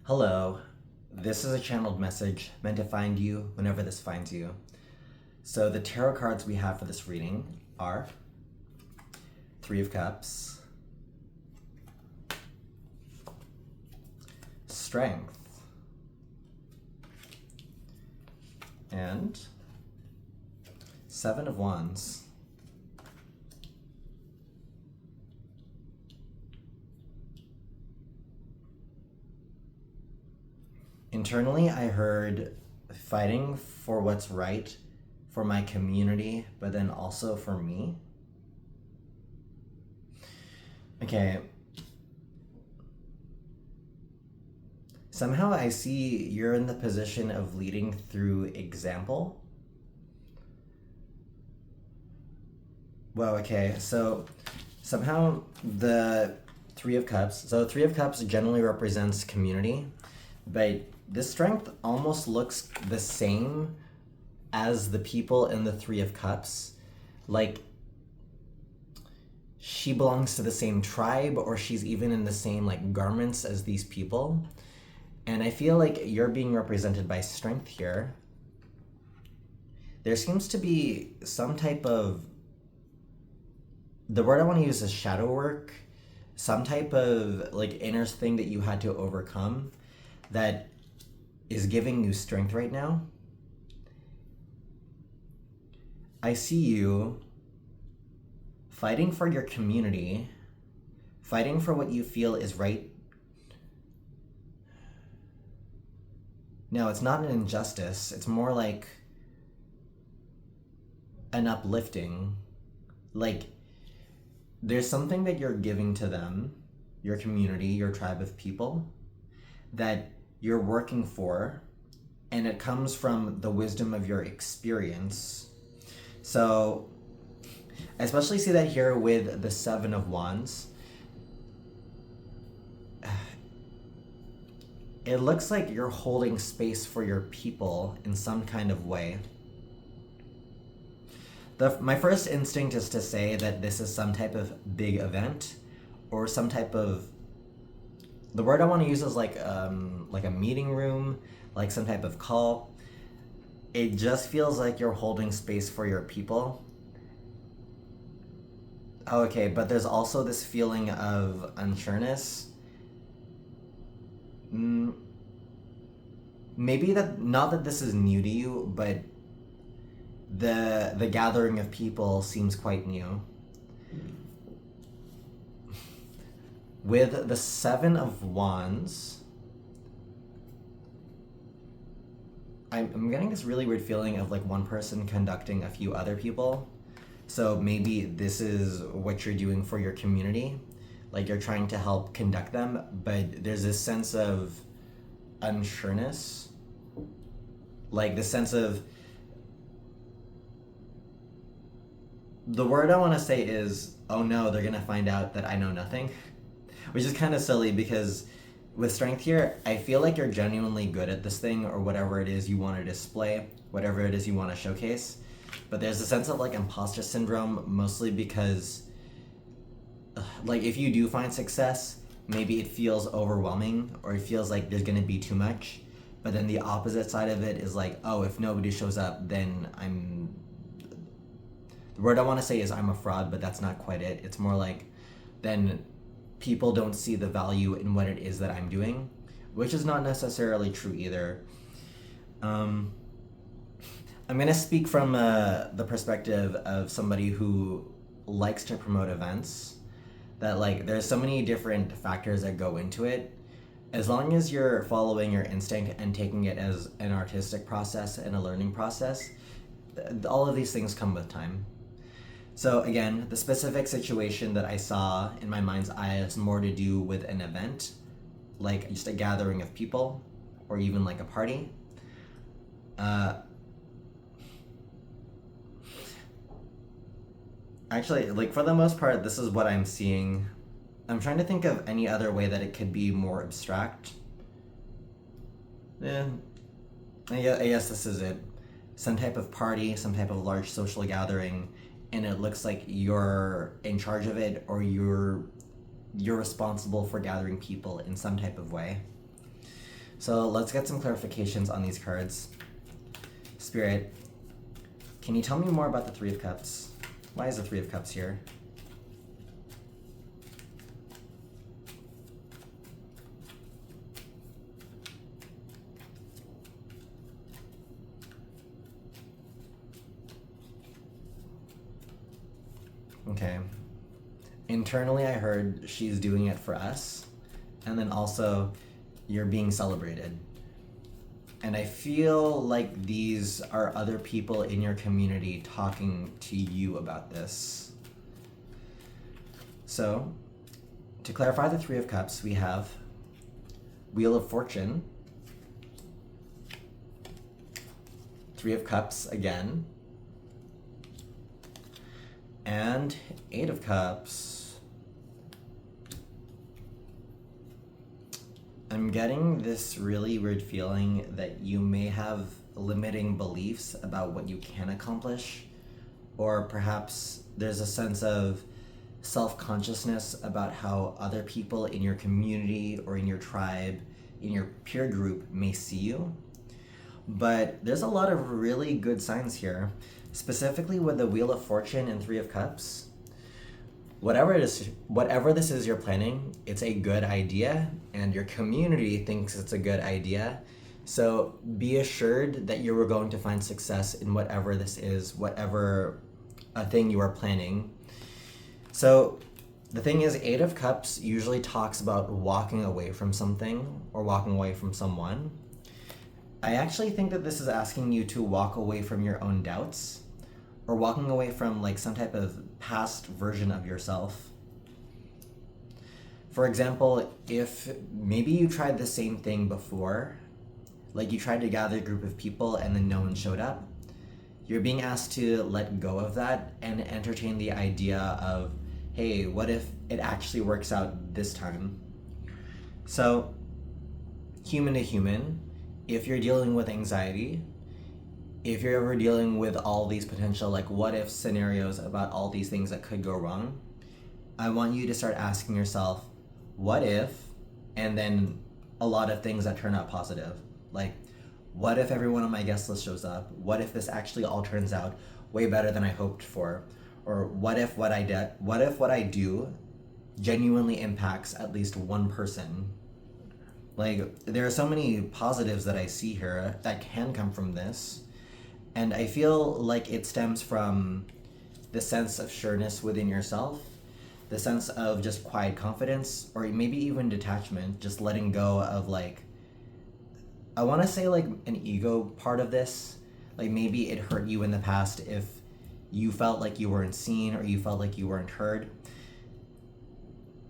Hello, this is a channeled message meant to find you whenever this finds you. So the tarot cards we have for this reading are Three of Cups, Strength, and Seven of Wands. Internally, I heard fighting for what's right for my community, but then also for me. Okay. Somehow I see you're in the position of leading through example. Well, okay, so somehow the Three of Cups, so Three of Cups generally represents community, but this strength almost looks the same as the people in the Three of Cups. Like, she belongs to the same tribe, or she's even in the same like garments as these people. And I feel like you're being represented by strength here. There seems to be some type of, the word I want to use is shadow work, some type of like inner thing that you had to overcome that is giving you strength right now. I see you fighting for your community, fighting for what you feel is right. No, it's not an injustice. It's more like an uplifting. Like, there's something that you're giving to them, your community, your tribe of people, that you're working for, and it comes from the wisdom of your experience. So I especially see that here with the Seven of Wands. It looks like you're holding space for your people in some kind of way. My first instinct is to say that this is some type of big event, or some type of, the word I want to use is like a meeting room, like some type of call. It just feels like you're holding space for your people. Okay, but there's also this feeling of unsureness. Maybe that, not that this is new to you, but the gathering of people seems quite new. With the Seven of Wands, I'm getting this really weird feeling of like one person conducting a few other people. So maybe this is what you're doing for your community. Like, you're trying to help conduct them, but there's this sense of unsureness. Like, the sense of, the word I want to say is, oh no, they're gonna find out that I know nothing. Which is kind of silly, because with strength here, I feel like you're genuinely good at this thing, or whatever it is you want to display, whatever it is you want to showcase. But there's a sense of like imposter syndrome, mostly because like if you do find success, maybe it feels overwhelming, or it feels like there's gonna be too much. But then the opposite side of it is like, oh, if nobody shows up, then the word I want to say is I'm a fraud, but that's not quite it. It's more like, then people don't see the value in what it is that I'm doing, which is not necessarily true either. I'm going to speak from the perspective of somebody who likes to promote events, that like there's so many different factors that go into it. As long as you're following your instinct and taking it as an artistic process and a learning process, all of these things come with time. So again, the specific situation that I saw in my mind's eye has more to do with an event, like just a gathering of people, or even like a party. Actually, like for the most part, this is what I'm seeing. I'm trying to think of any other way that it could be more abstract. I guess this is it. Some type of party, some type of large social gathering, and it looks like you're in charge of it, or you're responsible for gathering people in some type of way. So let's get some clarifications on these cards. Spirit, can you tell me more about the Three of Cups? Why is the Three of Cups here? Okay. Internally, I heard she's doing it for us, and then also you're being celebrated. And I feel like these are other people in your community talking to you about this. So, to clarify the Three of Cups, we have Wheel of Fortune, Three of Cups again, and Eight of Cups. I'm getting this really weird feeling that you may have limiting beliefs about what you can accomplish, or perhaps there's a sense of self-consciousness about how other people in your community or in your tribe, in your peer group may see you. But there's a lot of really good signs here, specifically with the Wheel of Fortune and Three of Cups. Whatever this is you're planning, it's a good idea, and your community thinks it's a good idea. So be assured that you are going to find success in whatever this is, whatever a thing you are planning. So the thing is, Eight of Cups usually talks about walking away from something or walking away from someone. I actually think that this is asking you to walk away from your own doubts, or walking away from like some type of past version of yourself. For example, if maybe you tried the same thing before, like you tried to gather a group of people and then no one showed up, you're being asked to let go of that and entertain the idea of, hey, what if it actually works out this time? So, human to human, if you're dealing with anxiety, if you're ever dealing with all these potential like what if scenarios about all these things that could go wrong, I want you to start asking yourself, what if, and then a lot of things that turn out positive. Like, what if everyone on my guest list shows up? What if this actually all turns out way better than I hoped for? Or what if what I do genuinely impacts at least one person? Like, there are so many positives that I see here that can come from this. And I feel like it stems from the sense of sureness within yourself, the sense of just quiet confidence, or maybe even detachment, just letting go of like, I want to say like an ego part of this. Like maybe it hurt you in the past if you felt like you weren't seen or you felt like you weren't heard.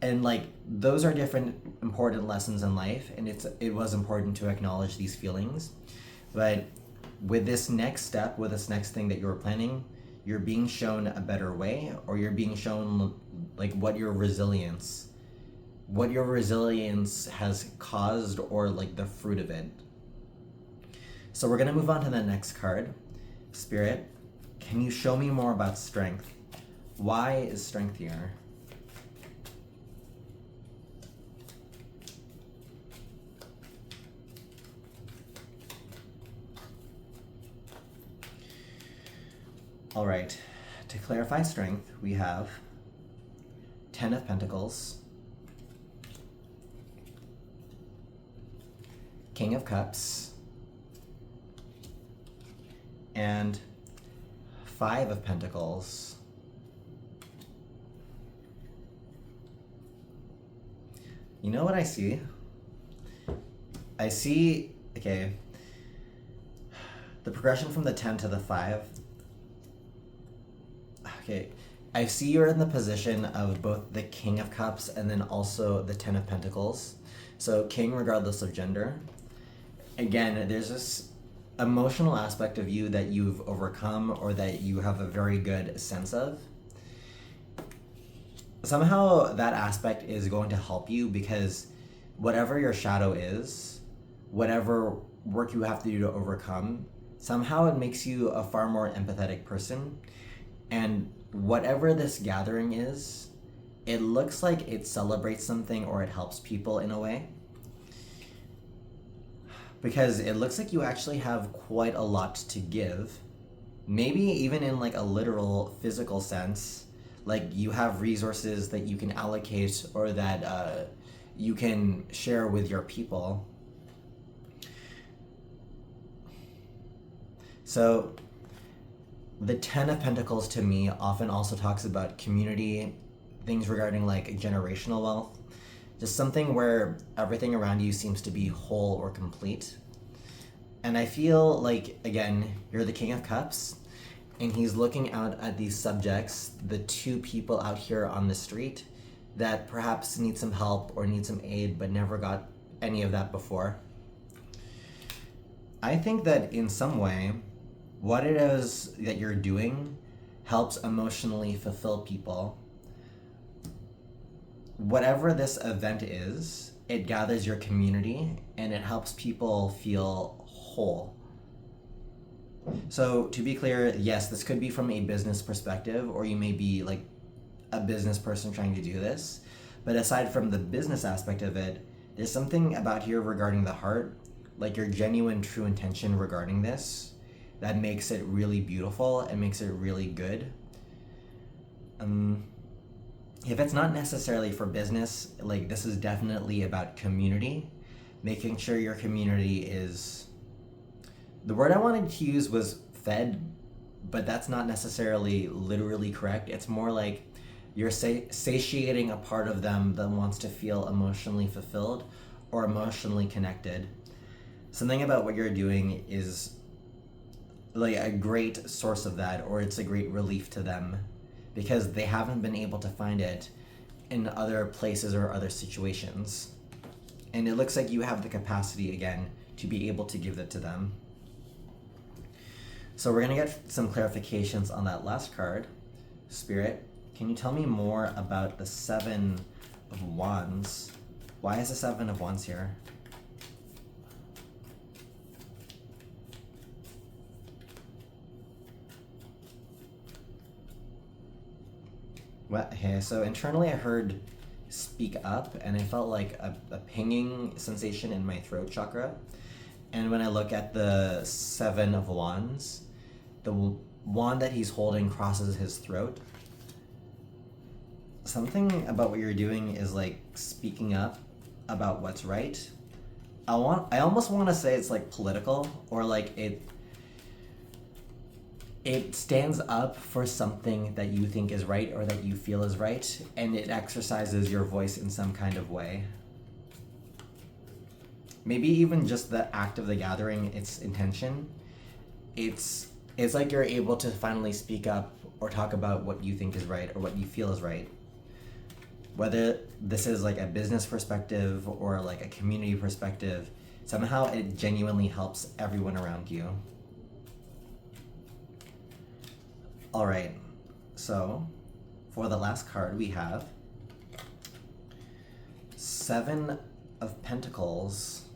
And like those are different important lessons in life, and it was important to acknowledge these feelings. But with this next step, with this next thing that you're planning, you're being shown a better way, or you're being shown like what your resilience has caused, or like the fruit of it. So we're gonna move on to the next card. Spirit, can you show me more about strength? Why is strength here? All right, to clarify strength, we have Ten of Pentacles, King of Cups, and Five of Pentacles. You know what I see? I see, okay, the progression from the 10 to the 5. Okay, I see you're in the position of both the King of Cups and then also the Ten of Pentacles. So King regardless of gender. Again, there's this emotional aspect of you that you've overcome or that you have a very good sense of. Somehow that aspect is going to help you because whatever your shadow is, whatever work you have to do to overcome, somehow it makes you a far more empathetic person. And whatever this gathering is, it looks like it celebrates something or it helps people in a way. because it looks like you actually have quite a lot to give. Maybe even in like a literal physical sense, like you have resources that you can allocate or that you can share with your people. So the Ten of Pentacles to me often also talks about community, things regarding like generational wealth, just something where everything around you seems to be whole or complete. And I feel like, again, you're the King of Cups, and he's looking out at these subjects, the two people out here on the street that perhaps need some help or need some aid but never got any of that before. I think that in some way, what it is that you're doing helps emotionally fulfill people. Whatever this event is, it gathers your community and it helps people feel whole. So to be clear, yes, this could be from a business perspective, or you may be like a business person trying to do this. But aside from the business aspect of it, there's something about here regarding the heart, like your genuine true intention regarding this, that makes it really beautiful and makes it really good. If it's not necessarily for business, like this is definitely about community, making sure your community is, the word I wanted to use was fed, but that's not necessarily literally correct. It's more like you're satiating a part of them that wants to feel emotionally fulfilled or emotionally connected. Something about what you're doing is like a great source of that, or it's a great relief to them because they haven't been able to find it in other places or other situations. And it looks like you have the capacity again to be able to give that to them. So we're gonna get some clarifications on that last card. Spirit, can you tell me more about the Seven of Wands? Why is the Seven of Wands here? Well, okay, so internally I heard speak up, and I felt like a pinging sensation in my throat chakra. And when I look at the Seven of Wands, the wand that he's holding crosses his throat. Something about what you're doing is like speaking up about what's right. I almost want to say it's like political, or like it stands up for something that you think is right or that you feel is right, and it exercises your voice in some kind of way. Maybe even just the act of the gathering, its intention. It's like you're able to finally speak up or talk about what you think is right or what you feel is right. Whether this is like a business perspective or like a community perspective, somehow it genuinely helps everyone around you. All right, so for the last card we have Seven of Pentacles,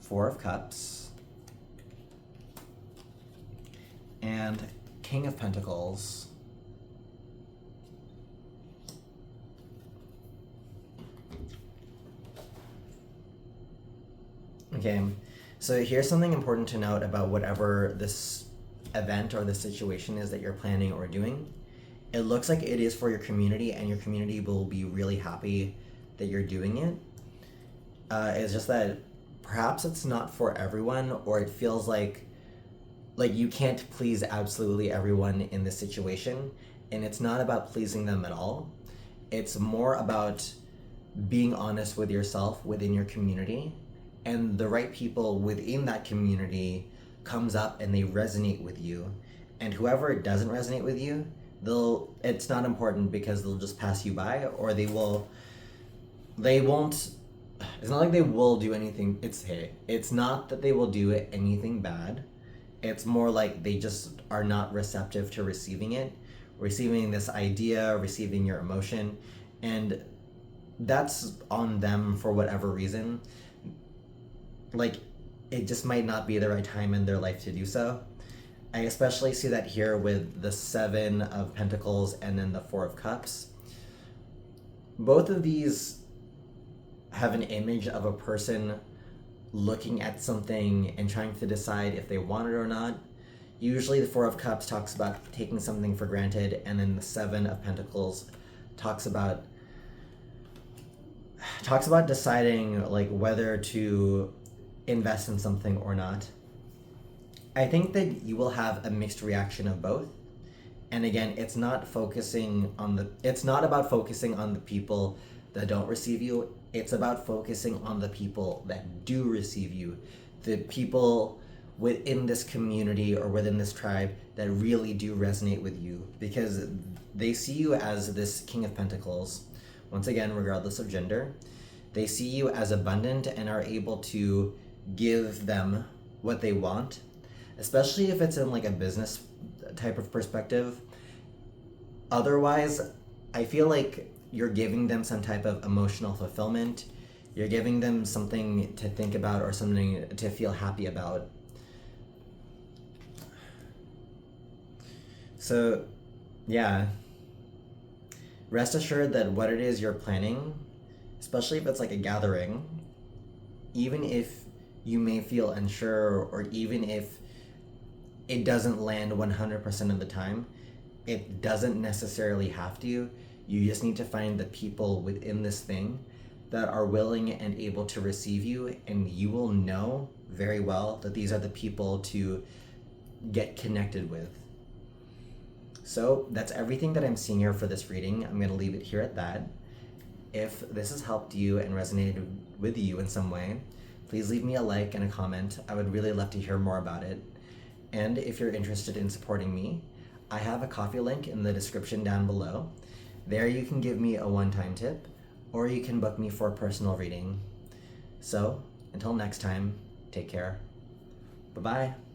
Four of Cups, and King of Pentacles. Okay, so here's something important to note about whatever this event or the situation is that you're planning or doing. It looks like it is for your community, and your community will be really happy that you're doing it. It's just that perhaps it's not for everyone, or it feels like you can't please absolutely everyone in this situation, and it's not about pleasing them at all. It's more about being honest with yourself within your community, and the right people within that community comes up and they resonate with you, and whoever doesn't resonate with you, it's not important because they'll just pass you by, or they won't, it's not like they will do anything. It's not that they will do anything bad. It's more like they just are not receptive to receiving this idea, receiving your emotion, and that's on them for whatever reason. Like, it just might not be the right time in their life to do so. I especially see that here with the Seven of Pentacles and then the Four of Cups. Both of these have an image of a person looking at something and trying to decide if they want it or not. Usually the Four of Cups talks about taking something for granted, and then the Seven of Pentacles talks about deciding like whether to invest in something or not. I think that you will have a mixed reaction of both. And again, it's not about focusing on the people that don't receive you. It's about focusing on the people that do receive you. The people within this community or within this tribe that really do resonate with you, because they see you as this King of Pentacles. Once again, regardless of gender, they see you as abundant and are able to give them what they want, especially if it's in like a business type of perspective. Otherwise, I feel like you're giving them some type of emotional fulfillment. You're giving them something to think about or something to feel happy about. So, yeah. Rest assured that what it is you're planning, especially if it's like a gathering, even if you may feel unsure or even if it doesn't land 100% of the time, it doesn't necessarily have to. You just need to find the people within this thing that are willing and able to receive you, and you will know very well that these are the people to get connected with. So that's everything that I'm seeing here for this reading. I'm going to leave it here at that. If this has helped you and resonated with you in some way, please leave me a like and a comment. I would really love to hear more about it. And if you're interested in supporting me, I have a Ko-fi link in the description down below. There you can give me a one-time tip, or you can book me for a personal reading. So, until next time, take care. Bye-bye.